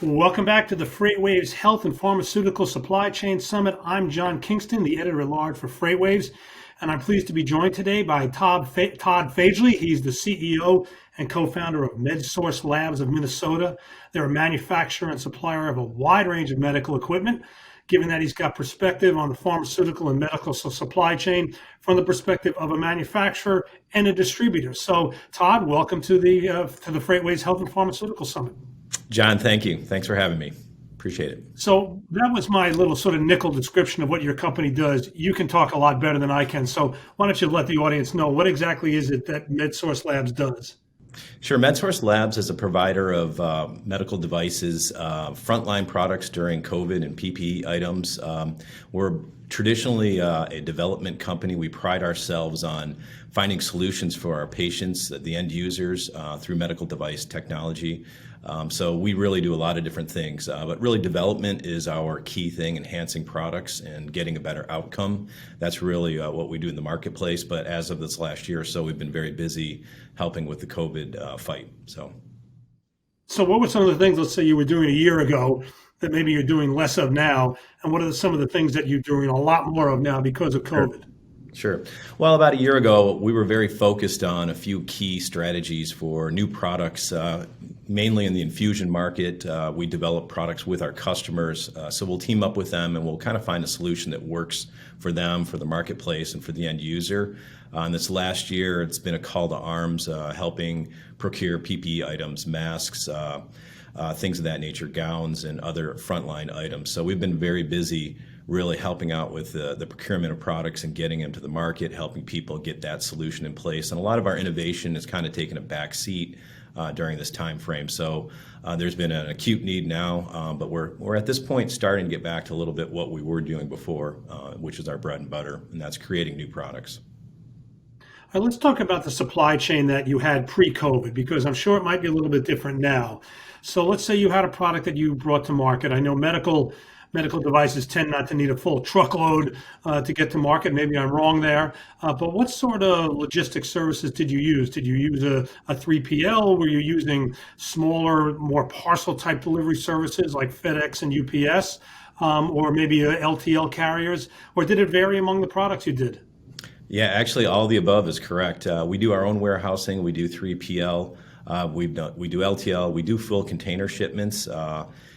Welcome back to the FreightWaves Health and Pharmaceutical Supply Chain Summit. I'm John Kingston, the editor-at-large for FreightWaves, and I'm pleased to be joined today by Todd Fagley. He's the CEO and co-founder of MedSource Labs of Minnesota. They're a manufacturer and supplier of a wide range of medical equipment. Given that he's got perspective on the pharmaceutical and medical supply chain from the perspective of a manufacturer and a distributor. So, Todd, welcome to the FreightWaves Health and Pharmaceutical Summit. John, thank you. Thanks for having me. Appreciate it. So that was my little sort of nickel description of what your company does. You can talk a lot better than I can. So why don't you let the audience know what exactly is it that MedSource Labs does? Sure. MedSource Labs is a provider of medical devices, frontline products during COVID and PPE items. We're traditionally a development company. We pride ourselves on finding solutions for our patients, the end users, through medical device technology. So we really do a lot of different things, but really development is our key thing, enhancing products and getting a better outcome. That's really what we do in the marketplace. But as of this last year or so, we've been very busy helping with the COVID fight. So what were some of the things, let's say, you were doing a year ago that maybe you're doing less of now? And what are some of the things that you're doing a lot more of now because of COVID? Sure. Well, about a year ago, we were very focused on a few key strategies for new products, mainly in the infusion market. We develop products with our customers, so we'll team up with them and we'll kind of find a solution that works for them, for the marketplace, and for the end user. This last year, it's been a call to arms, helping procure PPE items, masks, things of that nature, gowns, and other frontline items. So we've been very busy really helping out with the procurement of products and getting them to the market, helping people get that solution in place. And a lot of our innovation has kind of taken a back seat during this time frame. So there's been an acute need now, but we're at this point starting to get back to a little bit what we were doing before, which is our bread and butter, and that's creating new products. All right, let's talk about the supply chain that you had pre-COVID, because I'm sure it might be a little bit different now. So let's say you had a product that you brought to market. I know medical devices tend not to need a full truckload to get to market. Maybe I'm wrong there. But what sort of logistics services did you use? Did you use a 3PL? Were you using smaller, more parcel type delivery services like FedEx and UPS? Or maybe LTL carriers? Or did it vary among the products you did? Yeah, actually all the above is correct. We do our own warehousing. We do 3PL. We do LTL. We do full container shipments.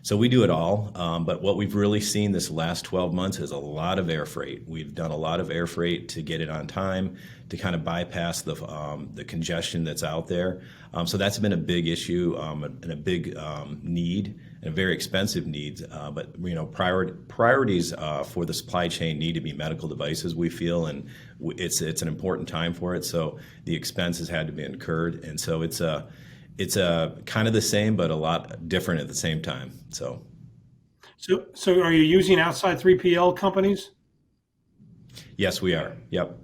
So we do it all, but what we've really seen this last 12 months is a lot of air freight. We've done a lot of air freight to get it on time, to kind of bypass the congestion that's out there. So that's been a big issue and a big need, and a very expensive need. But priorities for the supply chain need to be medical devices, we feel, and it's an important time for it. So the expenses had to be incurred, and so it's kind of the same, but a lot different at the same time. So are you using outside 3PL companies? Yes, we are. Yep.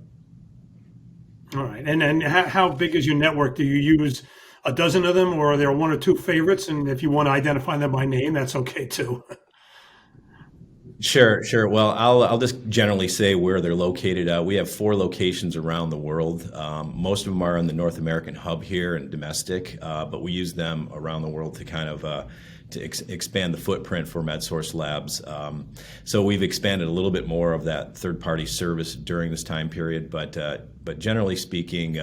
All right. And how big is your network? Do you use a dozen of them, or are there one or two favorites? And if you want to identify them by name, that's okay too. Sure. Well, I'll just generally say where they're located. We have 4 locations around the world. Most of them are in the North American hub here and domestic, but we use them around the world to kind of expand the footprint for MedSource Labs. So we've expanded a little bit more of that third-party service during this time period, but generally speaking,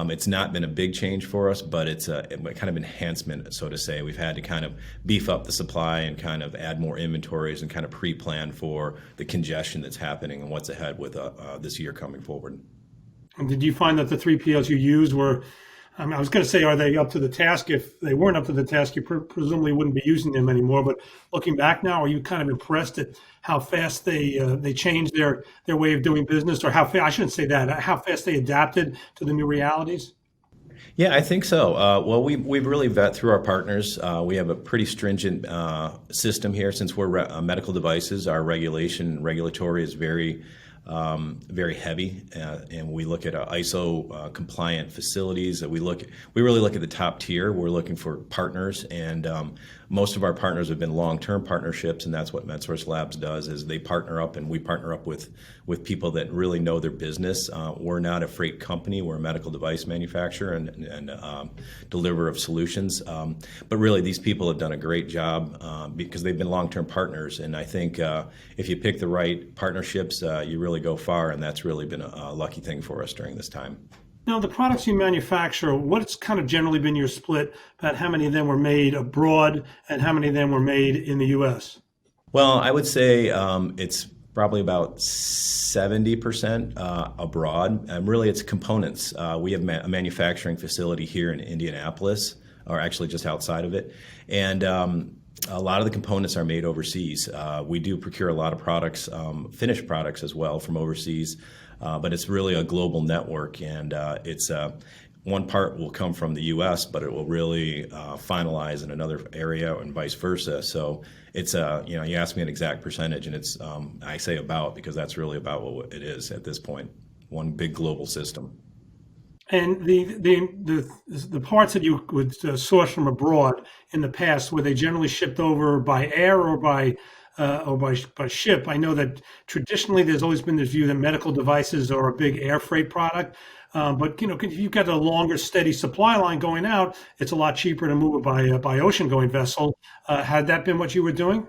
it's not been a big change for us, but it's a kind of enhancement, so to say. We've had to kind of beef up the supply and kind of add more inventories and kind of pre-plan for the congestion that's happening and what's ahead with this year coming forward. And did you find that the 3PLs you used were, I was going to say, are they up to the task? If they weren't up to the task, you presumably wouldn't be using them anymore. But looking back now, are you kind of impressed at how fast they changed their way of doing business, or how fast, I shouldn't say that, how fast they adapted to the new realities? Yeah, I think so. Well, we've really vet through our partners. We have a pretty stringent system here. Since we're medical devices, our regulatory is very heavy, and we look at ISO compliant facilities. We really look at the top tier. We're looking for partners, and most of our partners have been long-term partnerships, and that's what MedSource Labs does, is they partner up, and we partner up with people that really know their business. We're not a freight company. We're a medical device manufacturer and deliverer of solutions. But really, these people have done a great job because they've been long-term partners. And I think if you pick the right partnerships, you really go far, and that's really been a lucky thing for us during this time. Now, the products you manufacture, what's kind of generally been your split about how many of them were made abroad and how many of them were made in the U.S.? Well, I would say it's probably about 70% abroad. And really, it's components. We have a manufacturing facility here in Indianapolis, or actually just outside of it. And a lot of the components are made overseas. We do procure a lot of products, finished products as well from overseas. But it's really a global network, and it's one part will come from the U.S., but it will really finalize in another area and vice versa. So it's you asked me an exact percentage, and it's I say about because that's really about what it is at this point. One big global system. And the parts that you would source from abroad in the past, were they generally shipped over by air or by ship? I know that traditionally there's always been this view that medical devices are a big air freight product, but if you've got a longer, steady supply line going out, it's a lot cheaper to move it by ocean-going vessel. Had that been what you were doing?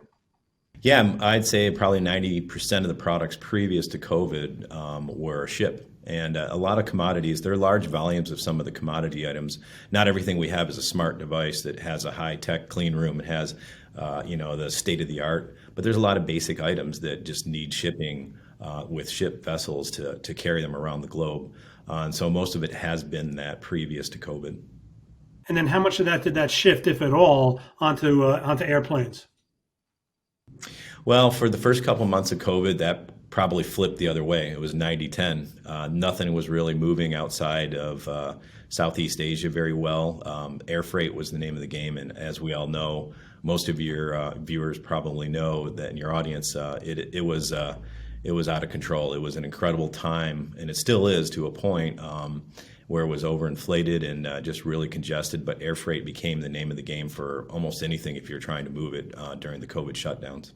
Yeah, I'd say probably 90% of the products previous to COVID were shipped. And a lot of commodities, there are large volumes of some of the commodity items. Not everything we have is a smart device that has a high-tech clean room. It has, the state-of-the-art. But there's a lot of basic items that just need shipping with ship vessels to carry them around the globe. And so most of it has been that previous to COVID. And then how much of that did that shift, if at all, onto airplanes? Well, for the first couple months of COVID, that probably flipped the other way. It was 90-10. Nothing was really moving outside of Southeast Asia very well. Air freight was the name of the game. And as we all know, most of your viewers probably know that in your audience, it was out of control. It was an incredible time, and it still is to a point where it was overinflated and just really congested. But air freight became the name of the game for almost anything if you're trying to move it during the COVID shutdowns.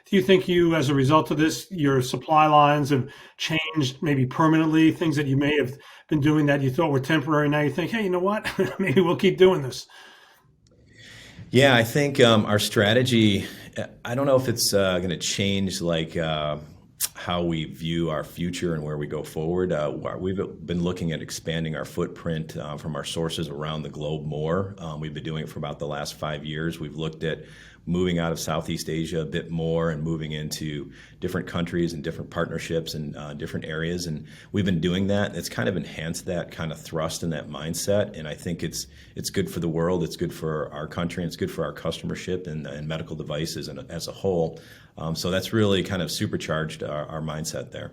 Do you think as a result of this, your supply lines have changed maybe permanently, things that you may have been doing that you thought were temporary? Now you think, hey, you know what? Maybe we'll keep doing this. Yeah, I think our strategy, I don't know if it's going to change how we view our future and where we go forward. We've been looking at expanding our footprint from our sources around the globe more. We've been doing it for about the last 5 years. We've looked at moving out of Southeast Asia a bit more and moving into different countries and different partnerships and different areas. And we've been doing that. It's kind of enhanced that kind of thrust and that mindset. And I think it's good for the world. It's good for our country. And it's good for our customership and medical devices and as a whole. So that's really kind of supercharged our mindset there.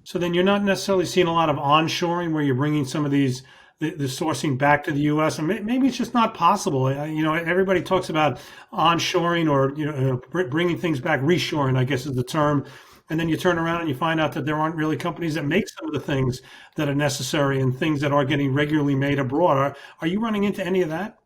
So then you're not necessarily seeing a lot of onshoring where you're bringing some of the sourcing back to the U.S. and maybe it's just not possible. Everybody talks about onshoring or bringing things back, reshoring, I guess is the term. And then you turn around and you find out that there aren't really companies that make some of the things that are necessary and things that are getting regularly made abroad. Are you running into any of that?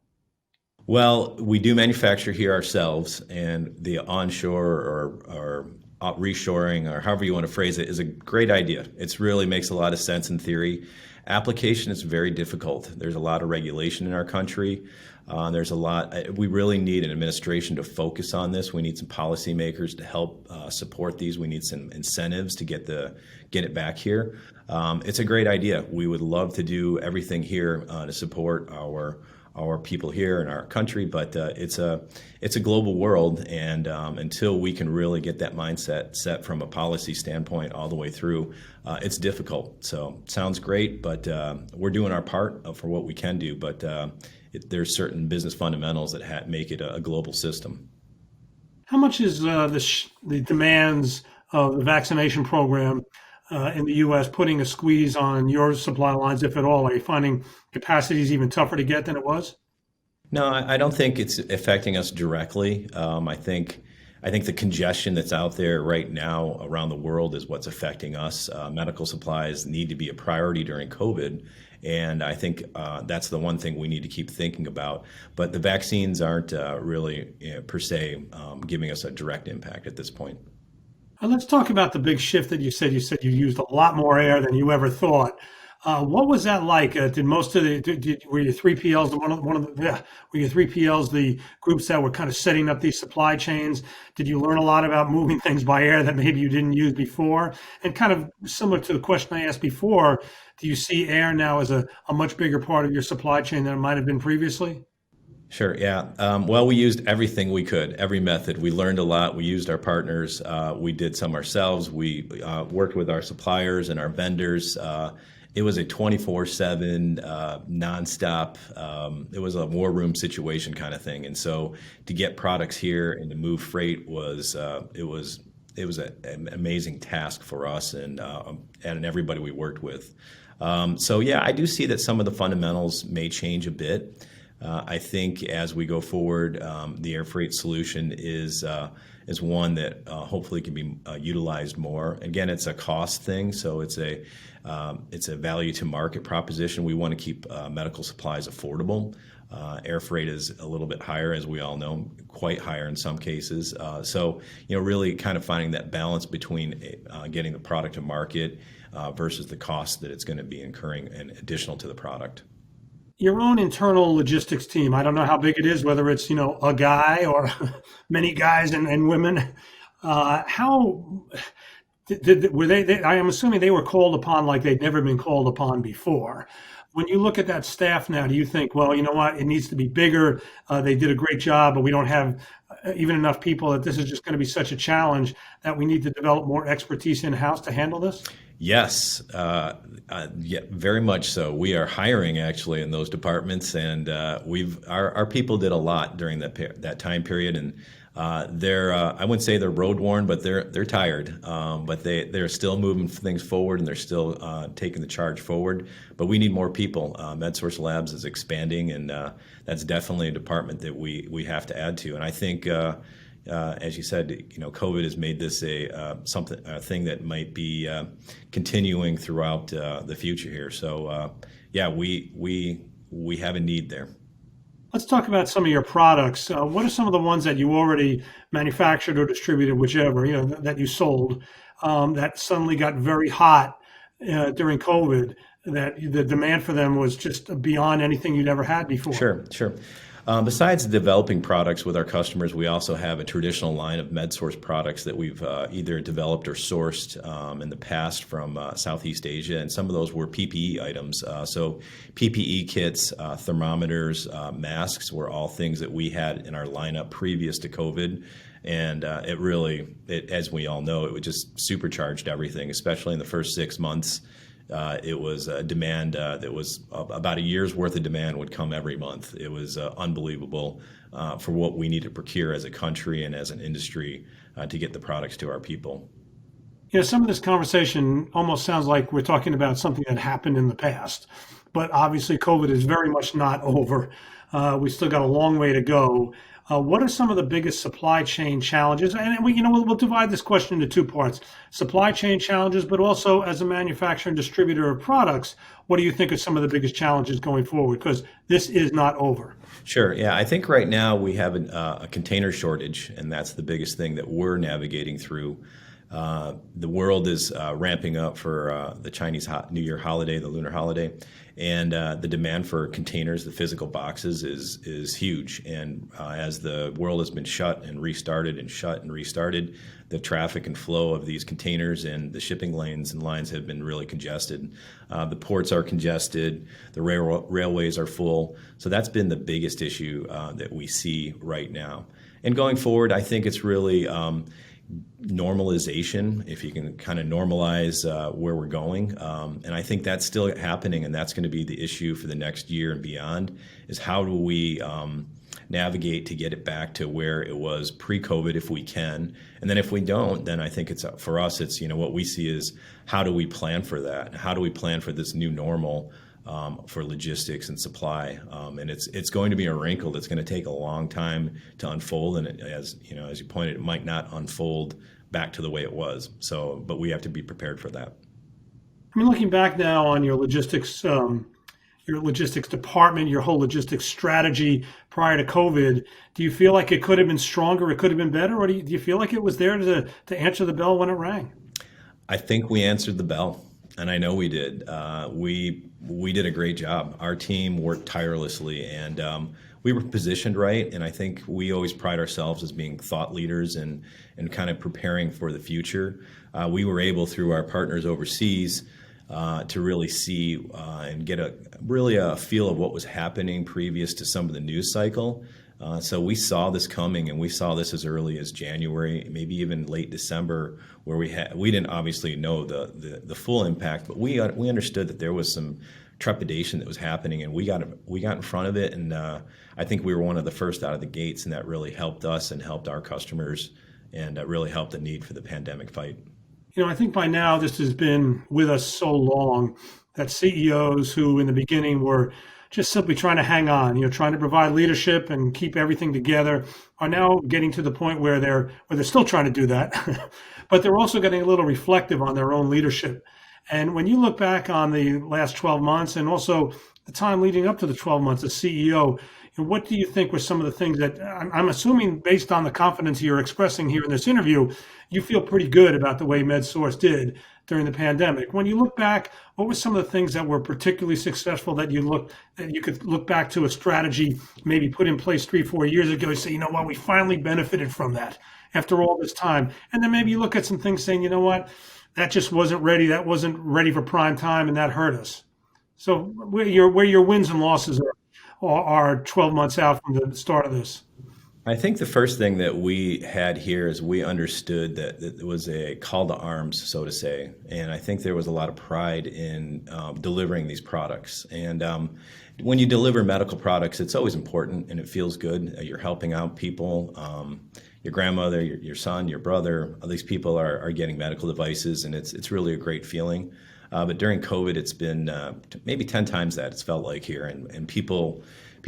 Well, we do manufacture here ourselves, and the onshore or reshoring, or however you want to phrase it, is a great idea. It really makes a lot of sense in theory. Application is very difficult. There's a lot of regulation in our country. We really need an administration to focus on this. We need some policymakers to help support these. We need some incentives to get it back here. It's a great idea. We would love to do everything here to support our people here in our country, but it's a global world, and until we can really get that mindset set from a policy standpoint all the way through, it's difficult. So it sounds great, but we're doing our part for what we can do, but there's certain business fundamentals that make it a global system. How much is the demands of the vaccination program in the U.S. putting a squeeze on your supply lines, if at all? Are you finding capacity is even tougher to get than it was? No, I don't think it's affecting us directly. I think the congestion that's out there right now around the world is what's affecting us. Medical supplies need to be a priority during COVID, And I think that's the one thing we need to keep thinking about. But the vaccines aren't really, per se, giving us a direct impact at this point. Let's talk about the big shift that you said. You said you used a lot more air than you ever thought. What was that like? Did most of the were your 3PLs were your 3PLs the groups that were kind of setting up these supply chains? Did you learn a lot about moving things by air that maybe you didn't use before? And kind of similar to the question I asked before, do you see air now as a much bigger part of your supply chain than it might have been previously? Sure, yeah. Well, we used everything we could, every method. We learned a lot. We used our partners. We did some ourselves. We worked with our suppliers and our vendors. It was a 24/7, nonstop. It was a war room situation kind of thing. And so to get products here and to move freight was an amazing task for us and everybody we worked with. So yeah, I do see that some of the fundamentals may change a bit. I think as we go forward, the air freight solution is one that hopefully can be utilized more. Again, it's a cost thing, so it's a value to market proposition. We want to keep medical supplies affordable. Air freight is a little bit higher, as we all know, quite higher in some cases. So, really kind of finding that balance between getting the product to market versus the cost that it's going to be incurring and additional to the product. Your own internal logistics team, I don't know how big it is, whether it's, a guy or many guys and women. How were they, I am assuming they were called upon like they'd never been called upon before. When you look at that staff now, do you think, well, you know what, it needs to be bigger. They did a great job, but we don't have even enough people that this is just going to be such a challenge that we need to develop more expertise in-house to handle this? Yes, yeah, very much so. We are hiring actually in those departments, and our people did a lot during that time period, and they're I wouldn't say they're road worn, but they're tired, but they're still moving things forward, and they're still taking the charge forward. But we need more people. MedSource Labs is expanding, and that's definitely a department that we have to add to. And I think. As you said, COVID has made this a thing that might be continuing throughout the future here. So, yeah, we have a need there. Let's talk about some of your products. What are some of the ones that you already manufactured or distributed, whichever, that you sold, that suddenly got very hot during COVID, that the demand for them was just beyond anything you'd ever had before? Sure. Besides developing products with our customers, we also have a traditional line of MedSource products that we've either developed or sourced in the past from Southeast Asia, and some of those were PPE items. So PPE kits, thermometers, masks were all things that we had in our lineup previous to COVID. And as we all know, it just supercharged everything, especially in the first 6 months. It was a demand that was about a year's worth of demand would come every month. It was unbelievable for what we need to procure as a country and as an industry to get the products to our people. Some of this conversation almost sounds like we're talking about something that happened in the past, but obviously COVID is very much not over. We still got a long way to go. What are some of the biggest supply chain challenges? And we'll divide this question into two parts: supply chain challenges, but also as a manufacturer and distributor of products, what do you think are some of the biggest challenges going forward? Because this is not over. Sure. Yeah, I think right now we have a container shortage, and that's the biggest thing that we're navigating through. The world is ramping up for the Chinese New Year holiday, the lunar holiday, and the demand for containers, the physical boxes, is huge. And as the world has been shut and restarted and shut and restarted, the traffic and flow of these containers and the shipping lanes and lines have been really congested. The ports are congested, the railways are full. So that's been the biggest issue that we see right now. And going forward, I think it's really normalization, if you can kind of normalize where we're going. And I think that's still happening, and that's going to be the issue for the next year and beyond, is how do we navigate to get it back to where it was pre-COVID if we can. And then if we don't, then I think it's for us, it's, what we see is how do we plan for that? How do we plan for this new normal for logistics and supply? And it's going to be a wrinkle that's going to take a long time to unfold. And as you pointed, it might not unfold back to the way it was. So, but we have to be prepared for that. I mean, looking back now on your logistics your logistics department, your whole logistics strategy prior to COVID. Do you feel like it could have been stronger? It could have been better? Or do you feel like it was there to answer the bell when it rang? I think we answered the bell, and I know we did. We did a great job. Our team worked tirelessly, and we were positioned right. And I think we always pride ourselves as being thought leaders and kind of preparing for the future. We were able, through our partners overseas, to really see and get a feel of what was happening previous to some of the news cycle. So we saw this coming, and we saw this as early as January, maybe even late December, where we didn't obviously know the full impact, but we understood that there was some trepidation that was happening, and we got in front of it, and I think we were one of the first out of the gates, and that really helped us and helped our customers, and really helped the need for the pandemic fight. I think by now this has been with us so long that CEOs who in the beginning were just simply trying to hang on, trying to provide leadership and keep everything together, are now getting to the point where they're still trying to do that, but they're also getting a little reflective on their own leadership. And when you look back on the last 12 months and also the time leading up to the 12 months as CEO, what do you think were some of the things that I'm assuming, based on the confidence you're expressing here in this interview, you feel pretty good about the way MedSource did during the pandemic? When you look back, what were some of the things that were particularly successful that you could look back to a strategy maybe put in place 3-4 years ago and say, you know what, we finally benefited from that after all this time? And then maybe you look at some things saying, you know what, that just wasn't ready. That wasn't ready for prime time, and that hurt us. So where your wins and losses are 12 months out from the start of this? I think the first thing that we had here is we understood that it was a call to arms, so to say, and I think there was a lot of pride in delivering these products. And when you deliver medical products, it's always important and it feels good. You're helping out people. Your grandmother, your son, your brother, all these people are getting medical devices, and it's really a great feeling. But during COVID, it's been maybe 10 times that it's felt like here, and people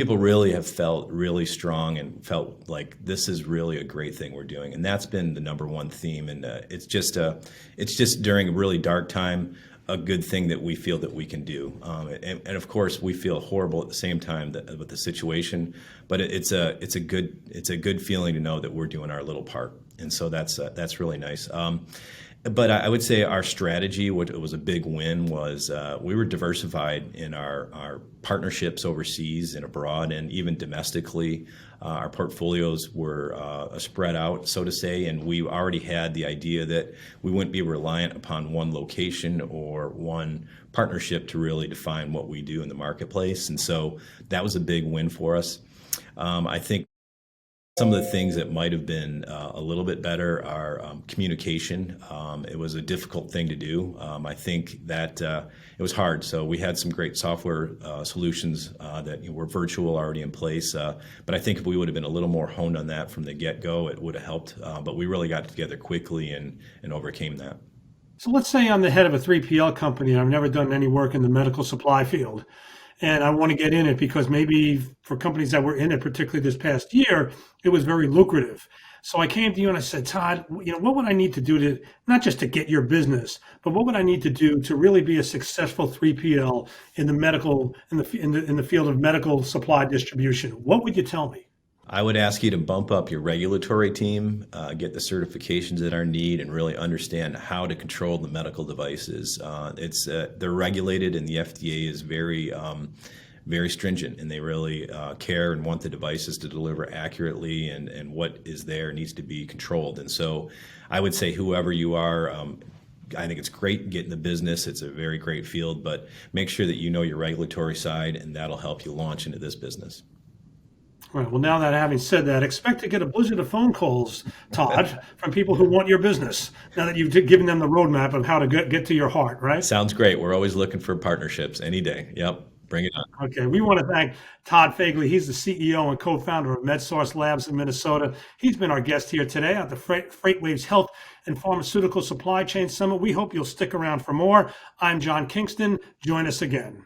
really have felt really strong and felt like this is really a great thing we're doing, and that's been the number one theme. And it's just during a really dark time, a good thing that we feel that we can do. And of course, we feel horrible at the same time with the situation, but it's a good feeling to know that we're doing our little part, and so that's really nice. But I would say our strategy, what was a big win, was we were diversified in our partnerships overseas and abroad, and even domestically. Our portfolios were spread out, so to say, and we already had the idea that we wouldn't be reliant upon one location or one partnership to really define what we do in the marketplace. And so that was a big win for us. I think some of the things that might have been a little bit better are communication. It was a difficult thing to do. I think that it was hard. So we had some great software solutions that were virtual already in place. But I think if we would have been a little more honed on that from the get-go, it would have helped. But we really got together quickly and overcame that. So let's say I'm the head of a 3PL company and I've never done any work in the medical supply field, and I want to get in it because maybe for companies that were in it, particularly this past year, it was very lucrative. So I came to you and I said, Todd, what would I need to do to, not just to get your business, but what would I need to do to really be a successful 3PL in the medical, in the field of medical supply distribution? What would you tell me? I would ask you to bump up your regulatory team, get the certifications that are needed, and really understand how to control the medical devices. They're regulated, and the FDA is very stringent, and they really care and want the devices to deliver accurately, and what is there needs to be controlled. And so I would say whoever you are, I think it's great getting the business. It's a very great field, but make sure that you know your regulatory side, and that'll help you launch into this business. Right. Well, now that having said that, expect to get a blizzard of phone calls, Todd, from people who want your business, now that you've given them the roadmap of how to get to your heart, right? Sounds great. We're always looking for partnerships any day. Yep. Bring it on. Okay. We want to thank Todd Fagley. He's the CEO and co-founder of MedSource Labs in Minnesota. He's been our guest here today at the FreightWaves Health and Pharmaceutical Supply Chain Summit. We hope you'll stick around for more. I'm John Kingston. Join us again.